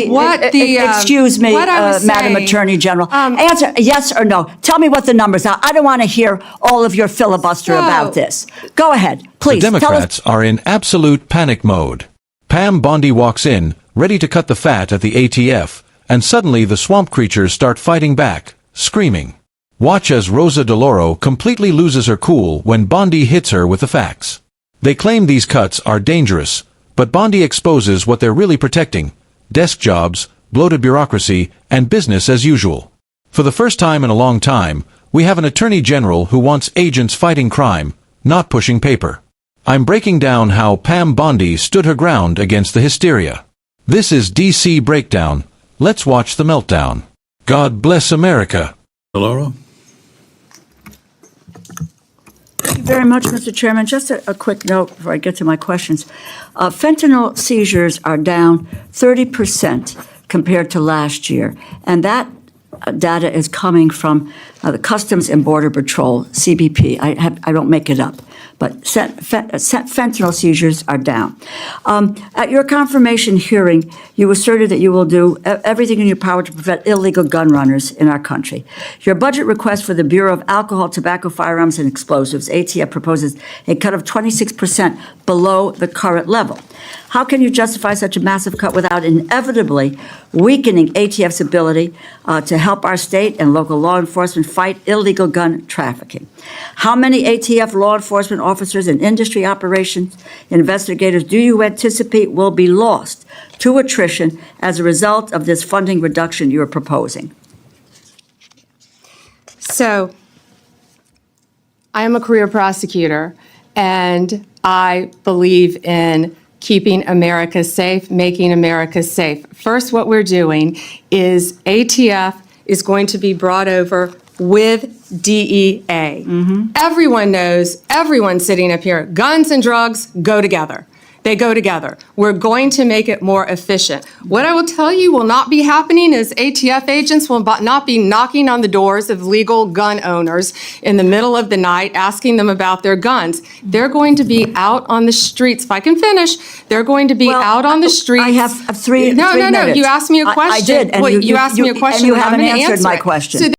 Excuse me, Madam Attorney General. Answer yes or no. Tell me what the numbers are. I don't want to hear all of your filibuster about this. Go ahead, please. The Democrats are in absolute panic mode. Pam Bondi walks in, ready to cut the fat at the ATF, and suddenly the swamp creatures start fighting back, screaming. Watch as Rosa DeLauro completely loses her cool when Bondi hits her with the facts. They claim these cuts are dangerous, but Bondi exposes what they're really protecting: desk jobs, bloated bureaucracy, and business as usual. For the first time in a long time, we have an attorney general who wants agents fighting crime, not pushing paper. I'm breaking down how Pam Bondi stood her ground against the hysteria. This is DC Breakdown. Let's watch the meltdown. God bless America. DeLauro? Thank you very much, Mr. Chairman. Just a quick note before I get to my questions. Fentanyl seizures are down 30% compared to last year, and that data is coming from the Customs and Border Patrol, CBP. I don't make it up, but fentanyl seizures are down. At your confirmation hearing, you asserted that you will do everything in your power to prevent illegal gun runners in our country. Your budget request for the Bureau of Alcohol, Tobacco, Firearms, and Explosives, ATF, proposes a cut of 26% below the current level. How can you justify such a massive cut without inevitably weakening ATF's ability to help our state and local law enforcement fight illegal gun trafficking? How many ATF law enforcement officers and industry operations investigators do you anticipate will be lost to attrition as a result of this funding reduction you're proposing? So, I am a career prosecutor, and I believe in keeping America safe, making America safe. First, what we're doing is ATF is going to be brought over with DEA. Everyone knows, everyone sitting up here, guns and drugs go together. They go together. We're going to make it more efficient. What I will tell you will not be happening is ATF agents will not be knocking on the doors of legal gun owners in the middle of the night asking them about their guns. They're going to be out on the streets. If I can finish, they're going to be out on the streets. I have three minutes. You asked me a question. I did, and you asked me a question, and you and haven't I'm gonna answered my answer it. question. So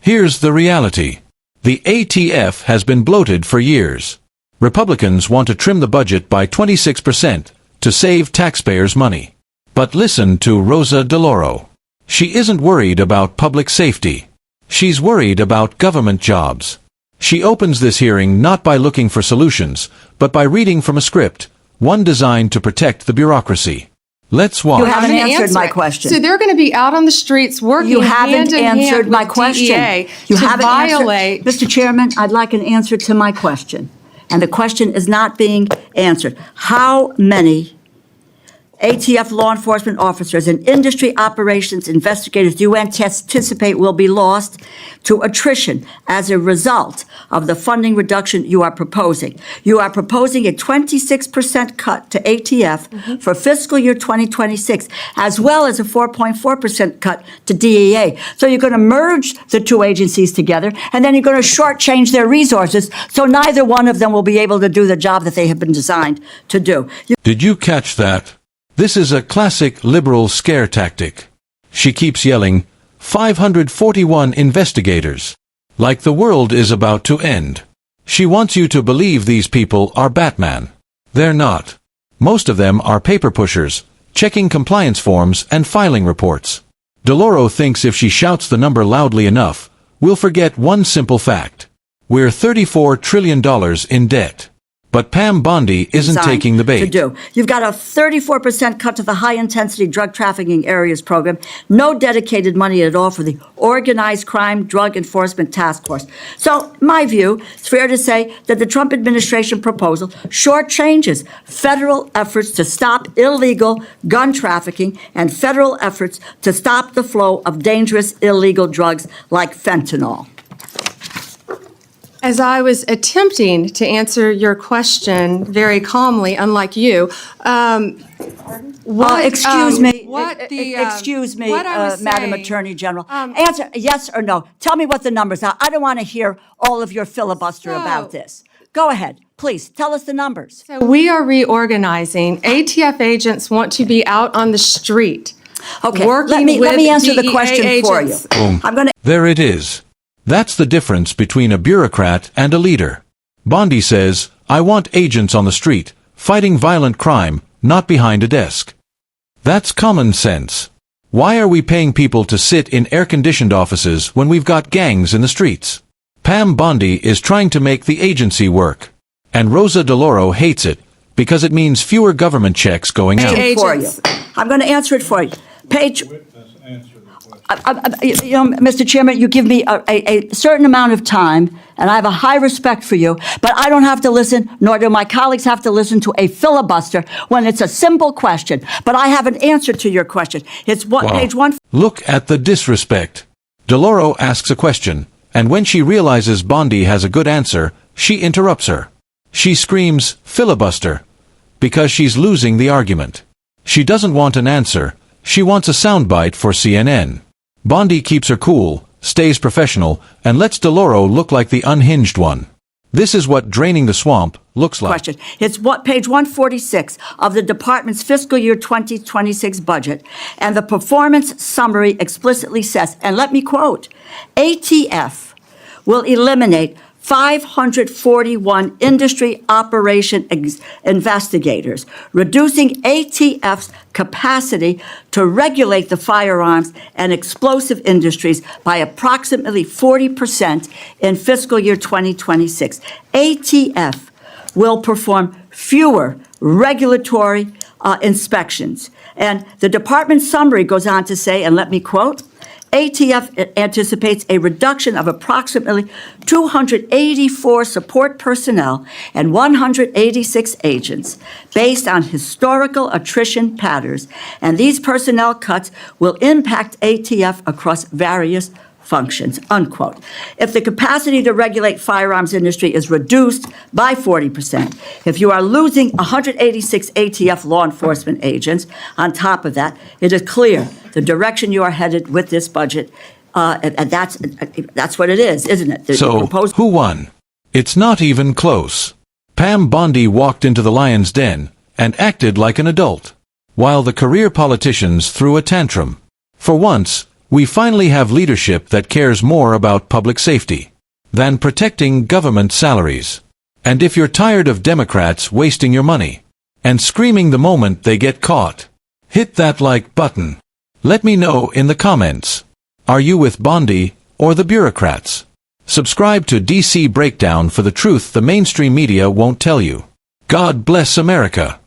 Here's the reality. The ATF has been bloated for years. Republicans want to trim the budget by 26% to save taxpayers' money. But listen to Rosa DeLauro. She isn't worried about public safety. She's worried about government jobs. She opens this hearing not by looking for solutions, but by reading from a script, one designed to protect the bureaucracy. Let's watch. You haven't answered my question. So they're going to be out on the streets working You haven't hand in answered hand my with question. DEA You to haven't violate. answered. Mr. Chairman, I'd like an answer to my question. And the question is not being answered. How many ATF law enforcement officers and industry operations investigators do you anticipate will be lost to attrition as a result of the funding reduction you are proposing? You are proposing a 26% cut to ATF for fiscal year 2026, as well as a 4.4% cut to DEA. So you're going to merge the two agencies together, and then you're going to shortchange their resources, so neither one of them will be able to do the job that they have been designed to do. Did you catch that? This is a classic liberal scare tactic. She keeps yelling, 541 investigators. Like the world is about to end. She wants you to believe these people are Batman. They're not. Most of them are paper pushers, checking compliance forms and filing reports. DeLauro thinks if she shouts the number loudly enough, we'll forget one simple fact. We're $34 trillion in debt. But Pam Bondi isn't taking the bait. You've got a 34% cut to the high-intensity drug trafficking areas program, no dedicated money at all for the Organized Crime Drug Enforcement Task Force. So, my view, it's fair to say that the Trump administration proposal shortchanges federal efforts to stop illegal gun trafficking and federal efforts to stop the flow of dangerous illegal drugs like fentanyl. As I was attempting to answer your question very calmly, unlike you, excuse me, Madam saying, Attorney General. Answer yes or no. Tell me what the numbers are. I don't want to hear all of your filibuster about this. Go ahead. Please, tell us the numbers. So we are reorganizing. ATF agents want to be out on the street. Okay, working let me with answer the DEA question for you. agents. I'm going to There it is. That's the difference between a bureaucrat and a leader. Bondi says, I want agents on the street, fighting violent crime, not behind a desk. That's common sense. Why are we paying people to sit in air-conditioned offices when we've got gangs in the streets? Pam Bondi is trying to make the agency work. And Rosa DeLauro hates it, because it means fewer government checks going out. for you. I'm going to answer it for you. Page, Mr. Chairman, you give me a certain amount of time, and I have a high respect for you, but I don't have to listen, nor do my colleagues have to listen to a filibuster when it's a simple question. But I have an answer to your question. It's what, Wow. page 1. Look at the disrespect. DeLauro asks a question, and when she realizes Bondi has a good answer, she interrupts her. She screams, filibuster, because she's losing the argument. She doesn't want an answer, she wants a soundbite for CNN. Bondi keeps her cool, stays professional, and lets DeLauro look like the unhinged one. This is what draining the swamp looks like. Question. It's what page 146 of the department's fiscal year 2026 budget, and the performance summary explicitly says, and let me quote, ATF will eliminate 541 industry operation investigators, reducing ATF's capacity to regulate the firearms and explosive industries by approximately 40% in fiscal year 2026. ATF will perform fewer regulatory inspections. And the department summary goes on to say, and let me quote, ATF anticipates a reduction of approximately 284 support personnel and 186 agents based on historical attrition patterns, and these personnel cuts will impact ATF across various functions, unquote. If the capacity to regulate firearms industry is reduced by 40%, if you are losing 186 ATF law enforcement agents on top of that, it is clear the direction you are headed with this budget, and that's what it is, isn't it? So, who won? It's not even close. Pam Bondi walked into the lion's den and acted like an adult, while the career politicians threw a tantrum. For once, we finally have leadership that cares more about public safety than protecting government salaries. And if you're tired of Democrats wasting your money and screaming the moment they get caught, hit that like button. Let me know in the comments. Are you with Bondi or the bureaucrats? Subscribe to DC Breakdown for the truth the mainstream media won't tell you. God bless America.